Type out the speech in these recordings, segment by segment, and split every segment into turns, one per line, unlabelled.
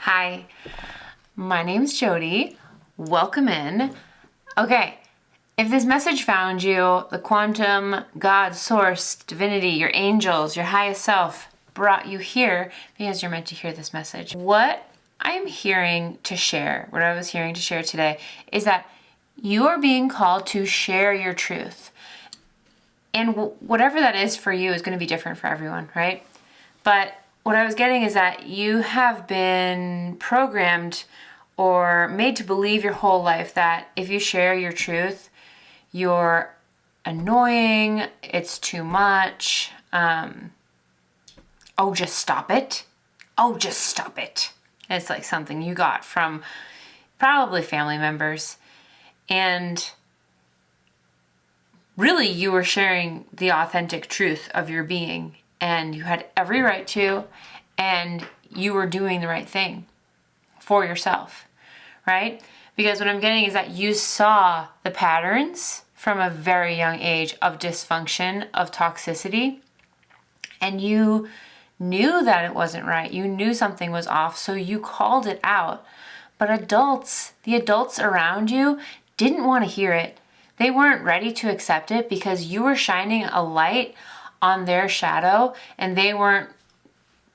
Hi, my name's Jody. Welcome in. Okay, if this message found you, the quantum, God, source, divinity, your angels, your highest self brought you here because you're meant to hear this message. What I was hearing to share today is that you are being called to share your truth. And whatever that is for you is going to be different for everyone, right? But what I was getting is that you have been programmed or made to believe your whole life that if you share your truth, you're annoying, it's too much, oh, just stop it. Oh, just stop it. It's like something you got from probably family members. And really, you were sharing the authentic truth of your being, and you had every right to, and you were doing the right thing for yourself, right? Because what I'm getting is that you saw the patterns from a very young age of dysfunction, of toxicity, and you knew that it wasn't right. You knew something was off, so you called it out. But the adults around you didn't want to hear it. They weren't ready to accept it because you were shining a light on their shadow, and they weren't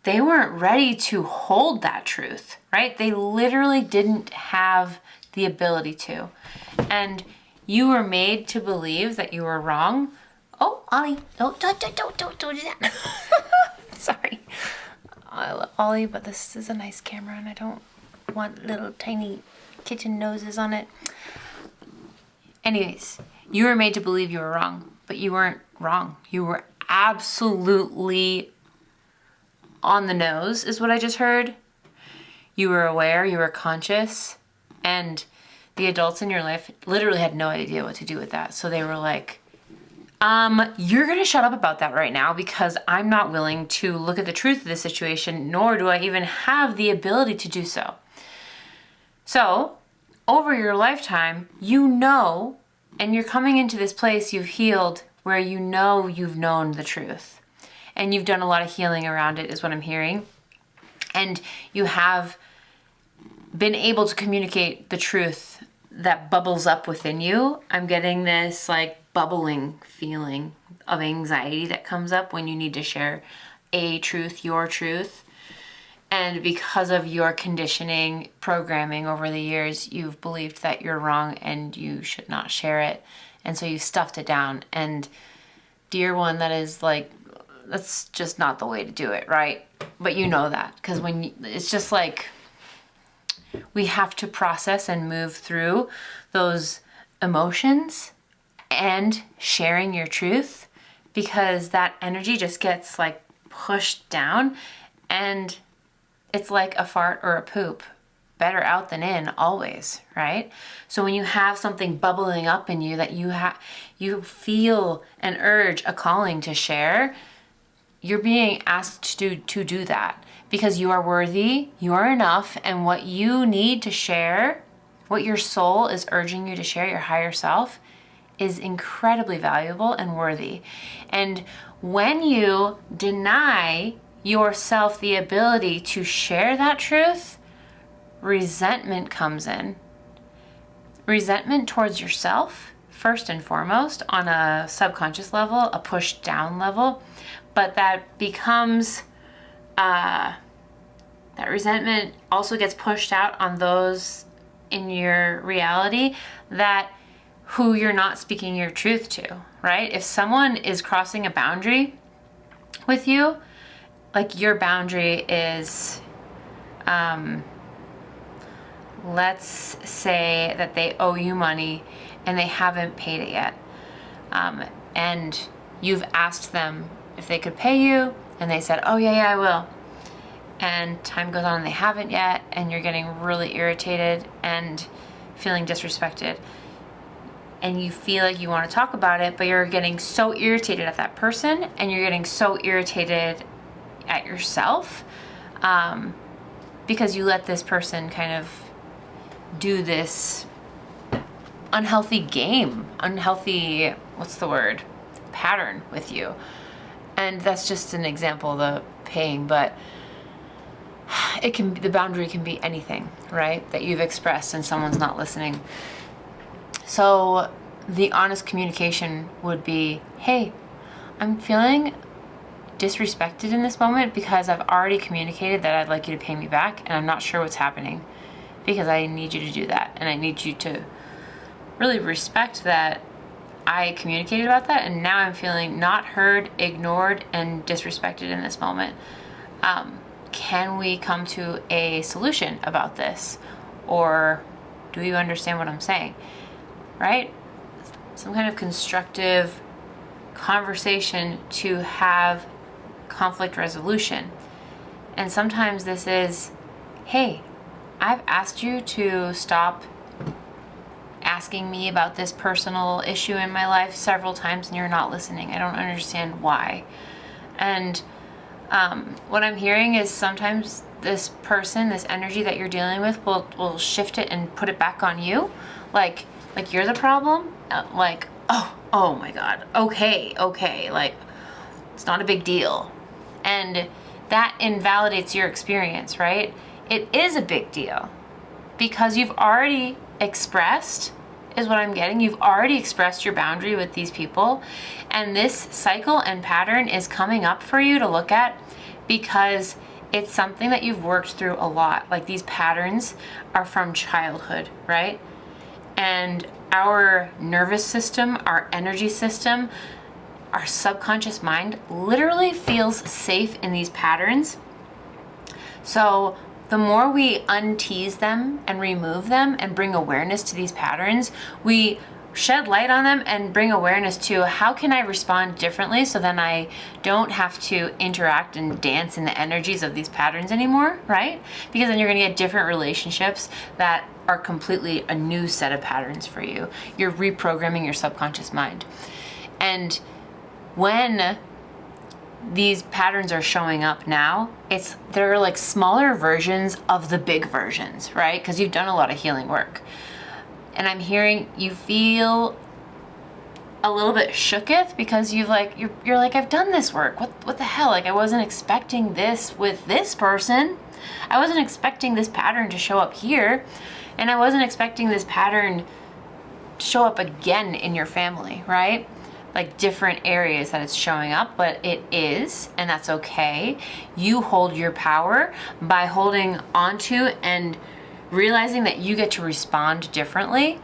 ready to hold that truth, right? They literally didn't have the ability to. And you were made to believe that you were wrong. Oh, Ollie, don't do that. Sorry. I love Ollie, but this is a nice camera and I don't want little tiny kitten noses on it. Anyways, you were made to believe you were wrong, but you weren't wrong. You were absolutely on the nose, is what I just heard. You were aware, you were conscious, and the adults in your life literally had no idea what to do with that. So they were like, you're gonna shut up about that right now because I'm not willing to look at the truth of the situation, nor do I even have the ability to do so. So, over your lifetime, and you're coming into this place you've healed where you know you've known the truth. And you've done a lot of healing around it, is what I'm hearing. And you have been able to communicate the truth that bubbles up within you. I'm getting this like bubbling feeling of anxiety that comes up when you need to share a truth, your truth. And because of your conditioning, programming over the years, you've believed that you're wrong and you should not share it. And so you stuffed it down. And dear one, that's just not the way to do it, right? But you know that, because it's just like we have to process and move through those emotions and sharing your truth, because that energy just gets like pushed down, and it's like a fart or a poop. Better out than in, always, right? So when you have something bubbling up in you that you feel an urge, a calling to share, you're being asked to do that because you are worthy, you are enough, and what you need to share, what your soul is urging you to share, your higher self, is incredibly valuable and worthy. And when you deny yourself the ability to share that truth, resentment comes in. Resentment towards yourself, first and foremost, on a subconscious level, a pushed down level, but that becomes, that resentment also gets pushed out on those in your reality who you're not speaking your truth to, right? If someone is crossing a boundary with you, like your boundary is, let's say that they owe you money and they haven't paid it yet. And you've asked them if they could pay you, and they said, oh yeah, I will. And time goes on and they haven't yet, and you're getting really irritated and feeling disrespected. And you feel like you want to talk about it, but you're getting so irritated at that person, and you're getting so irritated at yourself, because you let this person kind of do this unhealthy pattern with you. And that's just an example of the paying, but the boundary can be anything, right? That you've expressed and someone's not listening. So the honest communication would be, hey, I'm feeling disrespected in this moment because I've already communicated that I'd like you to pay me back, and I'm not sure what's happening because I need you to do that, and I need you to really respect that I communicated about that, and now I'm feeling not heard, ignored, and disrespected in this moment. Can we come to a solution about this? Or do you understand what I'm saying? Right? Some kind of constructive conversation to have conflict resolution. And sometimes this is, hey, I've asked you to stop asking me about this personal issue in my life several times and you're not listening. I don't understand why. And what I'm hearing is sometimes this person, this energy that you're dealing with will shift it and put it back on you. Like you're the problem. Oh my God. Okay. Like, it's not a big deal. And that invalidates your experience, right? It is a big deal because you've already expressed, is what I'm getting. You've already expressed your boundary with these people. And this cycle and pattern is coming up for you to look at because it's something that you've worked through a lot. Like, these patterns are from childhood, right? And our nervous system, our energy system, our subconscious mind literally feels safe in these patterns. So the more we untease them and remove them and bring awareness to these patterns, we shed light on them and bring awareness to how can I respond differently so then I don't have to interact and dance in the energies of these patterns anymore, right? Because then you're going to get different relationships that are completely a new set of patterns for you. You're reprogramming your subconscious mind. And when these patterns are showing up now, they're like smaller versions of the big versions, right? Because you've done a lot of healing work. And I'm hearing you feel a little bit shooketh because you're like, I've done this work. What the hell? Like, I wasn't expecting this with this person. I wasn't expecting this pattern to show up here. And I wasn't expecting this pattern to show up again in your family, right? Like, different areas that it's showing up, but it is, and that's okay. You hold your power by holding onto and realizing that you get to respond differently.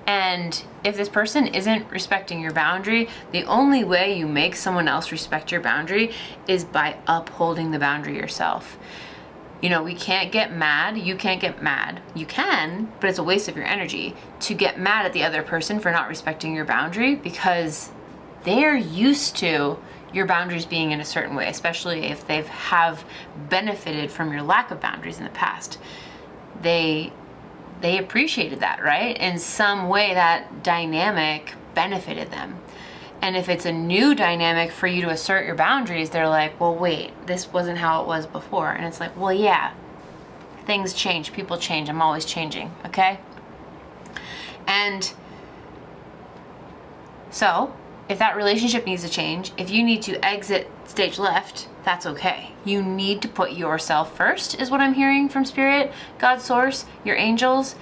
And if this person isn't respecting your boundary, the only way you make someone else respect your boundary is by upholding the boundary yourself. You know, we can't get mad. You can't get mad. You can, but it's a waste of your energy to get mad at the other person for not respecting your boundary because they're used to your boundaries being in a certain way, especially if they have benefited from your lack of boundaries in the past. They appreciated that, right? In some way that dynamic benefited them. And if it's a new dynamic for you to assert your boundaries, they're like, well, wait, this wasn't how it was before. And it's like, well, yeah, things change, people change, I'm always changing, okay? And so if that relationship needs to change, if you need to exit stage left, that's okay. You need to put yourself first, is what I'm hearing from Spirit, God, Source, your angels.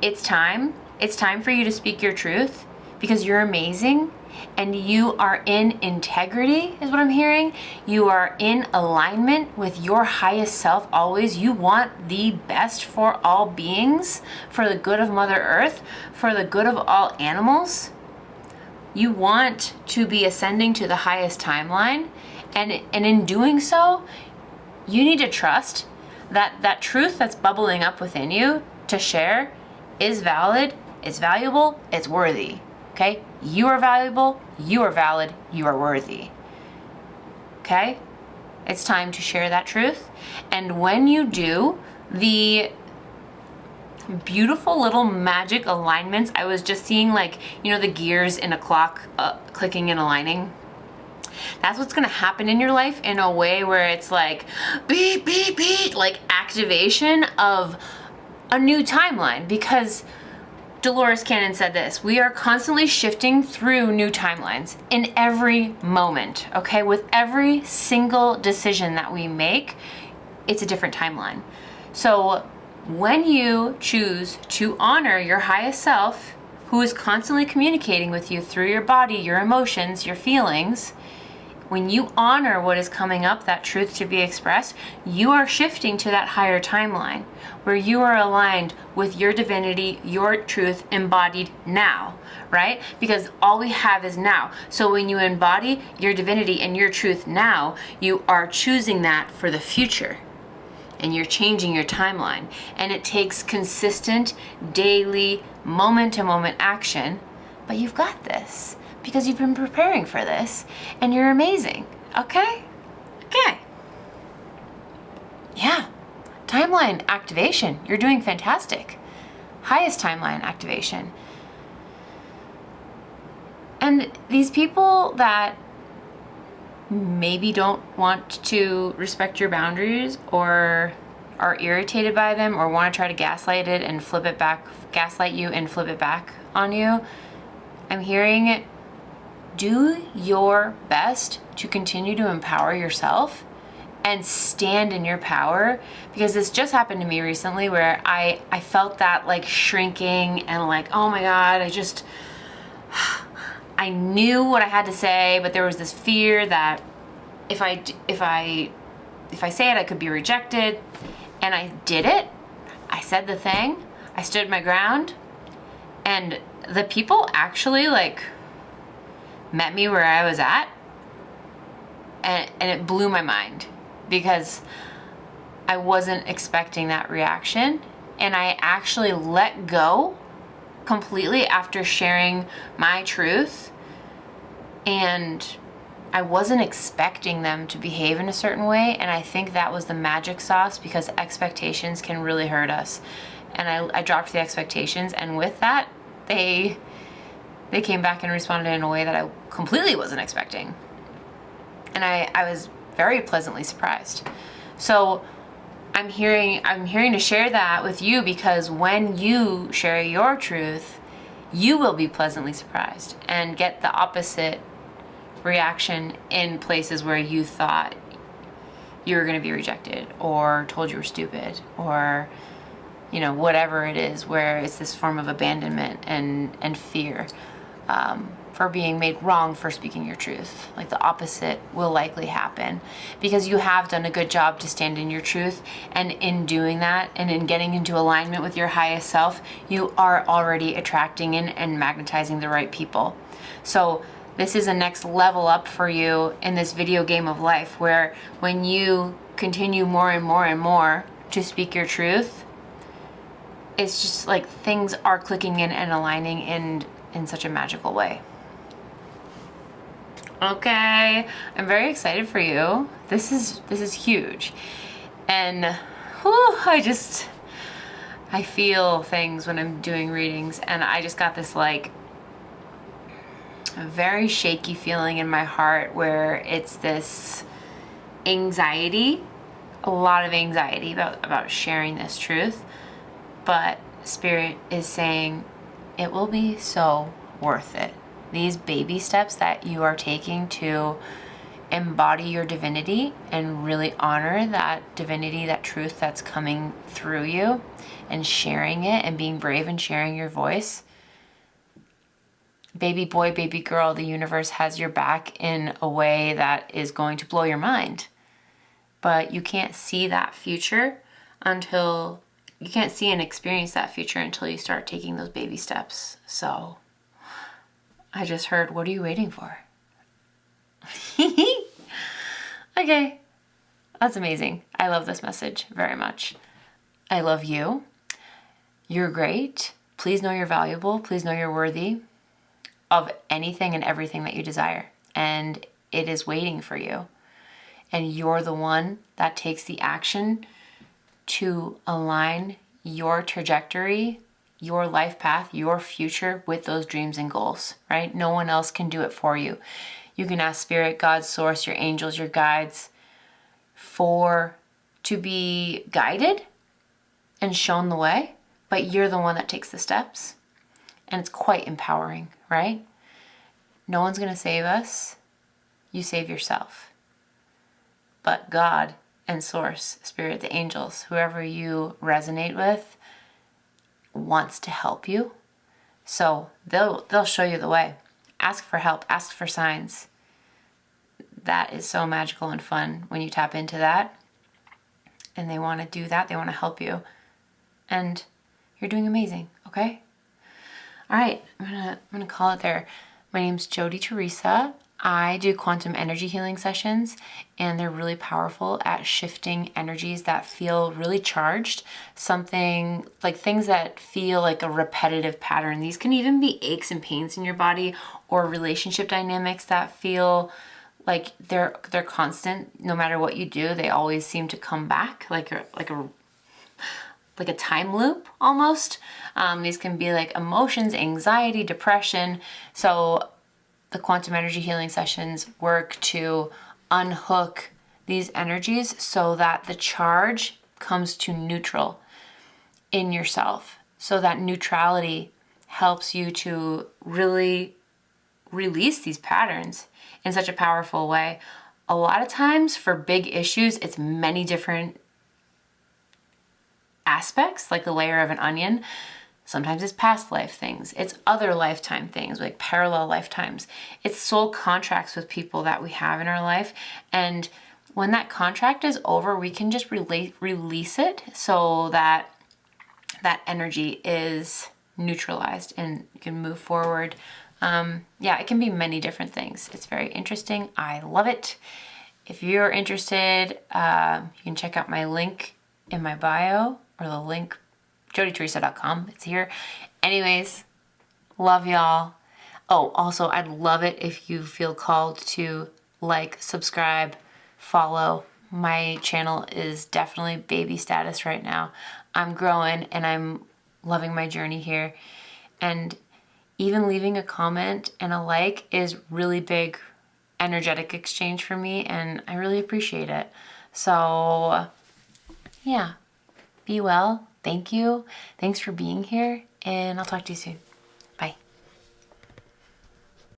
It's time. It's time for you to speak your truth because you're amazing and you are in integrity, is what I'm hearing. You are in alignment with your highest self always. You want the best for all beings, for the good of Mother Earth, for the good of all animals. You want to be ascending to the highest timeline. And in doing so, you need to trust that that truth that's bubbling up within you to share is valid, it's valuable, it's worthy. Okay? You are valuable, you are valid, you are worthy. Okay? It's time to share that truth. And when you do, the beautiful little magic alignments, I was just seeing, like, you know, the gears in a clock clicking and aligning. That's what's going to happen in your life in a way where it's like beep, beep, beep, like activation of a new timeline. Because Dolores Cannon said this, we are constantly shifting through new timelines in every moment, okay? With every single decision that we make, it's a different timeline. So when you choose to honor your highest self, who is constantly communicating with you through your body, your emotions, your feelings, when you honor what is coming up, that truth to be expressed, you are shifting to that higher timeline where you are aligned with your divinity, your truth embodied now, right? Because all we have is now. So when you embody your divinity and your truth now, you are choosing that for the future. And you're changing your timeline. And it takes consistent, daily, moment-to-moment action. But you've got this because you've been preparing for this and you're amazing. Okay? Okay. Yeah. Timeline activation. You're doing fantastic. Highest timeline activation. And these people that maybe don't want to respect your boundaries or are irritated by them or want to try to gaslight it and flip it back, gaslight you and flip it back on you, I'm hearing do your best to continue to empower yourself and stand in your power, because this just happened to me recently where I felt that like shrinking and like, oh my God, I knew what I had to say, but there was this fear that if I say it, I could be rejected. And I did it. I said the thing. I stood my ground. And the people actually like met me where I was at. And it blew my mind because I wasn't expecting that reaction. And I actually let go completely after sharing my truth, and I wasn't expecting them to behave in a certain way, and I think that was the magic sauce, because expectations can really hurt us. And I dropped the expectations, and with that, they came back and responded in a way that I completely wasn't expecting. And I was very pleasantly surprised. So I'm hearing to share that with you, because when you share your truth, you will be pleasantly surprised and get the opposite reaction in places where you thought you were going to be rejected or told you were stupid, or whatever it is, where it's this form of abandonment and fear for being made wrong for speaking your truth. Like the opposite will likely happen, because you have done a good job to stand in your truth, and in doing that and in getting into alignment with your highest self, you are already attracting and magnetizing the right people. So this is a next level up for you in this video game of life, where when you continue more and more and more to speak your truth, it's just like things are clicking in and aligning in such a magical way. Okay, I'm very excited for you. This is huge. And I feel things when I'm doing readings, and I just got this like a very shaky feeling in my heart where it's this anxiety, a lot of anxiety about sharing this truth. But Spirit is saying it will be so worth it. These baby steps that you are taking to embody your divinity and really honor that divinity, that truth that's coming through you, and sharing it and being brave and sharing your voice. Baby boy, baby girl, the universe has your back in a way that is going to blow your mind. But you can't see that future until you can't see and experience that future until you start taking those baby steps. So I just heard, what are you waiting for? Okay, that's amazing. I love this message very much. I love you. You're great. Please know you're valuable. Please know you're worthy of anything and everything that you desire. And it is waiting for you. And you're the one that takes the action to align your trajectory, your life path, your future with those dreams and goals, right? No one else can do it for you. You can ask Spirit, God, Source, your angels, your guides to be guided and shown the way, but you're the one that takes the steps. And it's quite empowering, right? No one's going to save us. You save yourself. But God and source, spirit, the angels, whoever you resonate with wants to help you. So they'll show you the way. Ask for help, ask for signs. That is so magical and fun when you tap into that. And they want to do that, they want to help you. And you're doing amazing, okay? All right, I'm gonna call it there. My name's Jody Teresa. I do quantum energy healing sessions, and they're really powerful at shifting energies that feel really charged. Something like things that feel like a repetitive pattern. These can even be aches and pains in your body, or relationship dynamics that feel like they're constant. No matter what you do, they always seem to come back, like a time loop almost. These can be like emotions, anxiety, depression. So the quantum energy healing sessions work to unhook these energies so that the charge comes to neutral in yourself. So that neutrality helps you to really release these patterns in such a powerful way. A lot of times for big issues, it's many different aspects, like the layer of an onion. Sometimes it's past life things. It's other lifetime things, like parallel lifetimes. It's soul contracts with people that we have in our life. And when that contract is over, we can just release it so that that energy is neutralized and you can move forward. It can be many different things. It's very interesting. I love it. If you're interested, you can check out my link in my bio, or the link, jodyteresa.com. It's here. Anyways, love y'all. Oh, also, I'd love it if you feel called to like, subscribe, follow. My channel is definitely baby status right now. I'm growing and I'm loving my journey here. And even leaving a comment and a like is really big energetic exchange for me, and I really appreciate it. So, yeah. Be well. Thank you. Thanks for being here, and I'll talk to you soon.